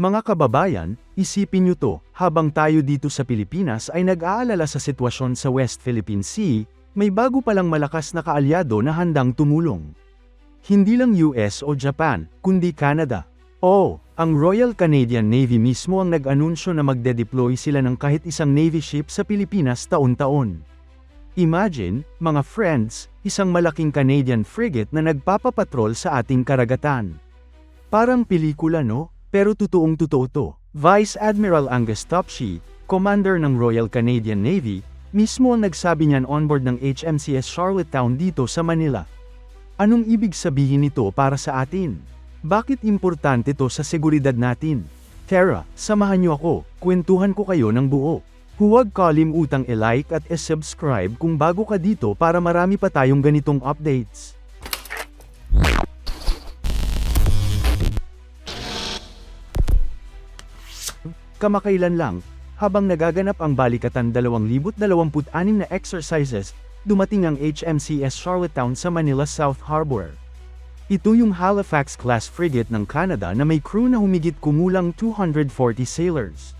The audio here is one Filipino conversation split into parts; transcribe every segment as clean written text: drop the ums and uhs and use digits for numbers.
Mga kababayan, isipin niyo to, habang tayo dito sa Pilipinas ay nag-aalala sa sitwasyon sa West Philippine Sea, may bago palang malakas na kaalyado na handang tumulong. Hindi lang US o Japan, kundi Canada. Oo, ang Royal Canadian Navy mismo ang nag-anunsyo na magde-deploy sila ng kahit isang Navy ship sa Pilipinas taon-taon. Imagine, mga friends, isang malaking Canadian frigate na nagpapapatrol sa ating karagatan. Parang pelikula no? Pero totoong-totoo to. Vice Admiral Angus Topshee, commander ng Royal Canadian Navy, mismo ang nagsabi niyan onboard ng HMCS Charlottetown dito sa Manila. Anong ibig sabihin nito para sa atin? Bakit importante to sa seguridad natin? Tara, samahan niyo ako, kwentuhan ko kayo ng buo. Huwag kalimutang i-like at i-subscribe kung bago ka dito para marami pa tayong ganitong updates. Kamakailan lang, habang nagaganap ang Balikatan 2026 na exercises, dumating ang HMCS Charlottetown sa Manila South Harbor. Ito yung Halifax-class frigate ng Canada na may crew na humigit kumulang 240 sailors.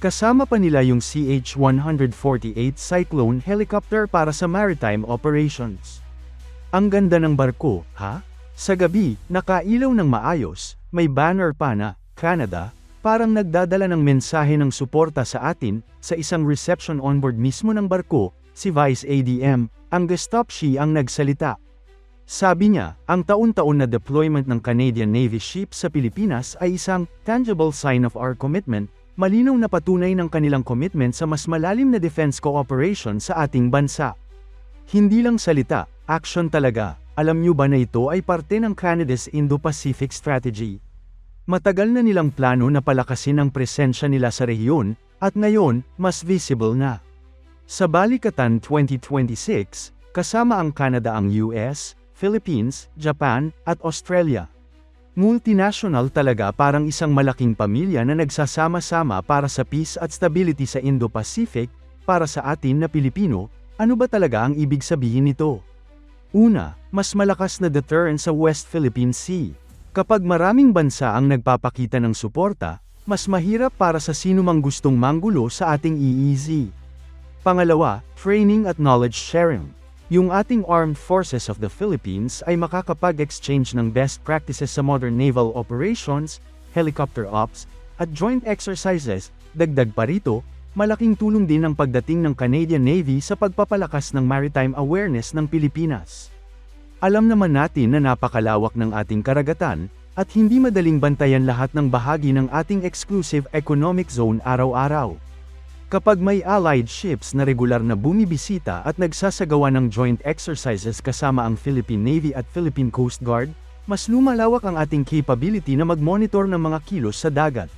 Kasama pa nila yung CH-148 Cyclone helicopter para sa maritime operations. Ang ganda ng barko, ha? Sa gabi, nakailaw ng maayos, may banner pa na, Canada, parang nagdadala ng mensahe ng suporta sa atin. Sa isang reception onboard mismo ng barko, si Vice ADM, Angus Topshee ang nagsalita. Sabi niya, ang taon-taon na deployment ng Canadian Navy ships sa Pilipinas ay isang tangible sign of our commitment, malinaw na patunay ng kanilang commitment sa mas malalim na defense cooperation sa ating bansa. Hindi lang salita, action talaga. Alam niyo ba na ito ay parte ng Canada's Indo-Pacific Strategy? Matagal na nilang plano na palakasin ang presensya nila sa rehiyon, at ngayon, mas visible na. Sa Balikatan 2026, kasama ang Canada ang US, Philippines, Japan, at Australia. Multinational talaga, parang isang malaking pamilya na nagsasama-sama para sa peace at stability sa Indo-Pacific. Para sa atin na Pilipino, ano ba talaga ang ibig sabihin nito? Una, mas malakas na deterrent sa West Philippine Sea. Kapag maraming bansa ang nagpapakita ng suporta, mas mahirap para sa sinumang gustong manggulo sa ating EEZ. Pangalawa, training at knowledge sharing. Yung ating Armed Forces of the Philippines ay makakapag-exchange ng best practices sa modern naval operations, helicopter ops, at joint exercises. Dagdag pa rito, malaking tulong din ang pagdating ng Canadian Navy sa pagpapalakas ng maritime awareness ng Pilipinas. Alam naman natin na napakalawak ng ating karagatan, at hindi madaling bantayan lahat ng bahagi ng ating exclusive economic zone araw-araw. Kapag may allied ships na regular na bumibisita at nagsasagawa ng joint exercises kasama ang Philippine Navy at Philippine Coast Guard, mas lumalawak ang ating capability na mag-monitor ng mga kilos sa dagat.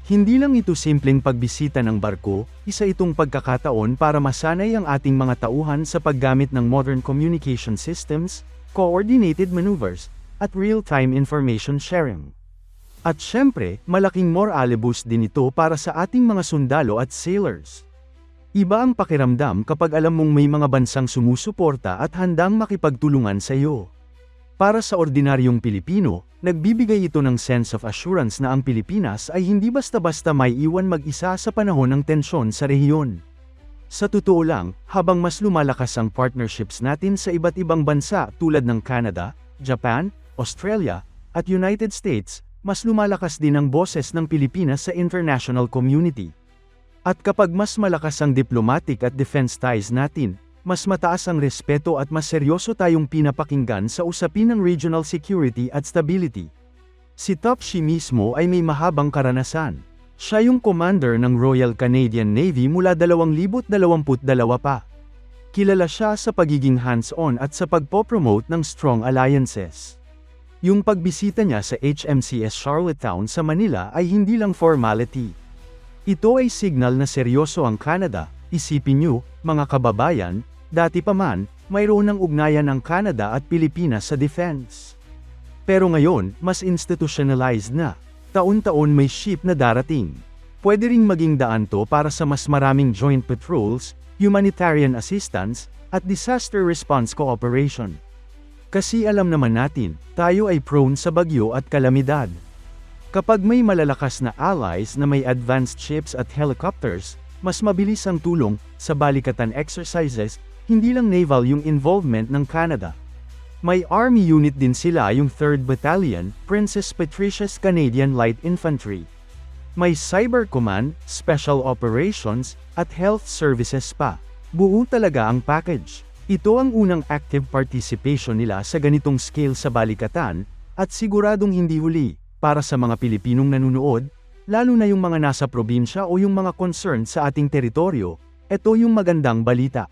Hindi lang ito simpleng pagbisita ng barko, isa itong pagkakataon para masanay ang ating mga tauhan sa paggamit ng modern communication systems, coordinated maneuvers, at real-time information sharing. At syempre, malaking morale boost din ito para sa ating mga sundalo at sailors. Iba ang pakiramdam kapag alam mong may mga bansang sumusuporta at handang makipagtulungan sa iyo. Para sa ordinaryong Pilipino, nagbibigay ito ng sense of assurance na ang Pilipinas ay hindi basta-basta may iwan mag-isa sa panahon ng tensyon sa rehiyon. Sa totoo lang, habang mas lumalakas ang partnerships natin sa iba't ibang bansa tulad ng Canada, Japan, Australia, at United States, mas lumalakas din ang boses ng Pilipinas sa international community. At kapag mas malakas ang diplomatic at defense ties natin, mas mataas ang respeto at mas seryoso tayong pinapakinggan sa usapin ng regional security at stability. Si Topshee mismo ay may mahabang karanasan. Siya yung commander ng Royal Canadian Navy mula 2022 pa. Kilala siya sa pagiging hands-on at sa pagpopromote ng strong alliances. Yung pagbisita niya sa HMCS Charlottetown sa Manila ay hindi lang formality. Ito ay signal na seryoso ang Canada. Isipin niyo, mga kababayan, dati pa man, mayroon ng ugnayan ang Canada at Pilipinas sa defense. Pero ngayon, mas institutionalized na. Taon-taon may ship na darating. Pwede ring maging daan to para sa mas maraming joint patrols, humanitarian assistance, at disaster response cooperation. Kasi alam naman natin, tayo ay prone sa bagyo at kalamidad. Kapag may malalakas na allies na may advanced ships at helicopters, mas mabilis ang tulong sa balikatan exercises, hindi lang naval yung involvement ng Canada. May army unit din sila, yung 3rd Battalion, Princess Patricia's Canadian Light Infantry. May Cyber Command, Special Operations, at Health Services pa. Buo talaga ang package. Ito ang unang active participation nila sa ganitong scale sa balikatan, at siguradong hindi huli, para sa mga Pilipinong nanunood, lalo na yung mga nasa probinsya o yung mga concerned sa ating teritoryo, ito yung magandang balita.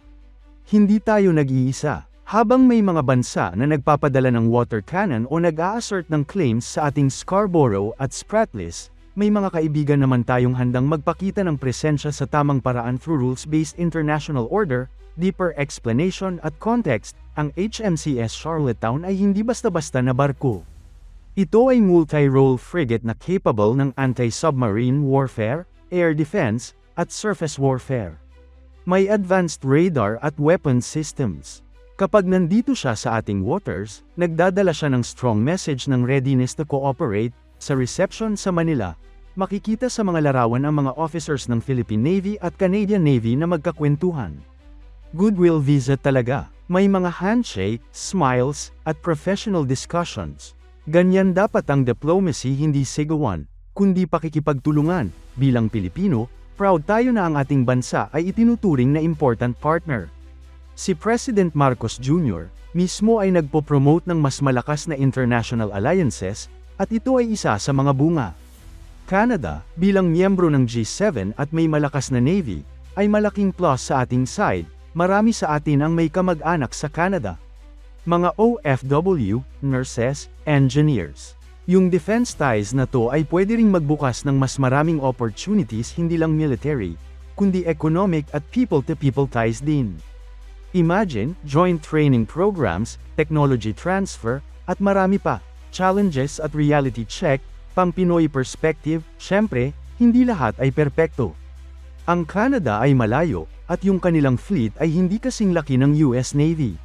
Hindi tayo nag-iisa. Habang may mga bansa na nagpapadala ng water cannon o nag-a-assert ng claims sa ating Scarborough at Spratlys, may mga kaibigan naman tayong handang magpakita ng presensya sa tamang paraan through rules-based international order, deeper explanation at context. Ang HMCS Charlottetown ay hindi basta-basta na barko. Ito ay multi-role frigate na capable ng anti-submarine warfare, air defense, at surface warfare. May advanced radar at weapon systems. Kapag nandito siya sa ating waters, nagdadala siya ng strong message ng readiness to cooperate. Sa reception sa Manila, makikita sa mga larawan ang mga officers ng Philippine Navy at Canadian Navy na magkakwentuhan. Goodwill visit talaga. May mga handshake, smiles, at professional discussions. Ganyan dapat ang diplomacy, hindi sigawan, kundi pakikipagtulungan. Bilang Pilipino, proud tayo na ang ating bansa ay itinuturing na important partner. Si President Marcos Jr. mismo ay nagpo-promote ng mas malakas na international alliances, at ito ay isa sa mga bunga. Canada, bilang miyembro ng G7 at may malakas na navy, ay malaking plus sa ating side. Marami sa atin ang may kamag-anak sa Canada. Mga OFW, nurses, engineers. Yung defense ties na to ay pwede ring magbukas ng mas maraming opportunities, hindi lang military, kundi economic at people-to-people ties din. Imagine, joint training programs, technology transfer, at marami pa. Challenges at reality check, pang Pinoy perspective. Syempre, hindi lahat ay perpekto. Ang Canada ay malayo, at yung kanilang fleet ay hindi kasing laki ng US Navy.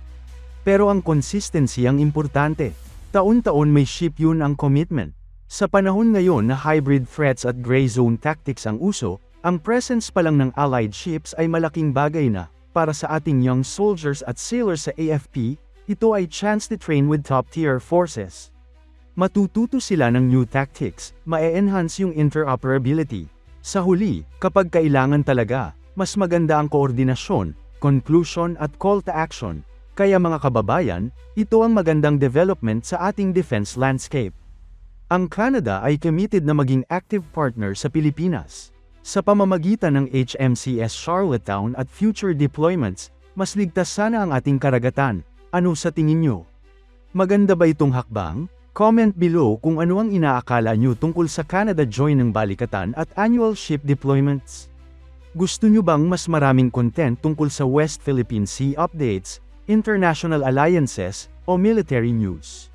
Pero ang consistency ang importante. Taon-taon may ship, yun ang commitment. Sa panahon ngayon na hybrid threats at gray zone tactics ang uso, ang presence pa lang ng allied ships ay malaking bagay na. Para sa ating young soldiers at sailors sa AFP, ito ay chance to train with top-tier forces. Matututo sila ng new tactics, ma-enhance yung interoperability. Sa huli, kapag kailangan talaga, mas maganda ang koordinasyon, conclusion at call to action. Kaya mga kababayan, ito ang magandang development sa ating defense landscape. Ang Canada ay committed na maging active partner sa Pilipinas. Sa pamamagitan ng HMCS Charlottetown at future deployments, mas ligtas sana ang ating karagatan. Ano sa tingin nyo? Maganda ba itong hakbang? Comment below kung ano ang inaakala nyo tungkol sa Canada join ng balikatan at annual ship deployments. Gusto nyo bang mas maraming content tungkol sa West Philippine Sea updates, international alliances, o military news?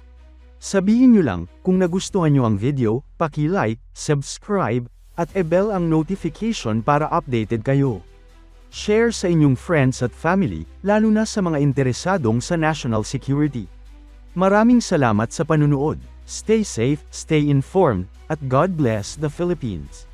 Sabihin nyo lang, kung nagustuhan nyo ang video, paki-like, subscribe, at i-bell ang notification para updated kayo. Share sa inyong friends at family, lalo na sa mga interesadong sa national security. Maraming salamat sa panunood. Stay safe, stay informed, at God bless the Philippines.